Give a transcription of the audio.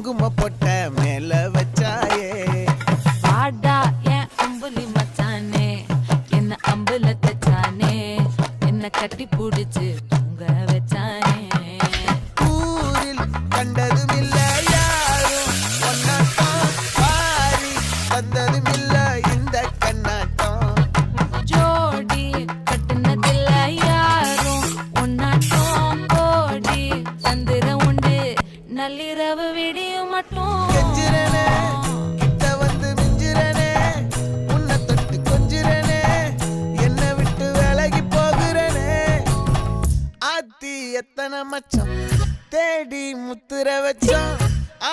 குங்கும பொட்ட மேல வச்சாயே வாடா என் அம்புலி மச்சானே என்ன அம்புல தச்சானே என்ன கட்டி புடிச்சு தூங்க வச்சானே ஊரில் கண்டதும் இல்ல யாரும் ஒன்னாட்டம் பாரி வந்ததும் இல்ல இந்த கண்ணாட்டம் ஜோடி கட்டுனதில்ல யாரும் ஒன்னாட்டம் கோடி சந்திர உண்டு நள்ளிரவு விடியும் மட்டும் கெஞ்சிரனே கிட்ட வந்து மிஞ்சிரனே உன்னை தொட்டு கொஞ்சிரனே என்னை விட்டு விலகி போகிறனே ஆத்தி எத்தனை மச்சம் தேடி முத்துற வச்சோம்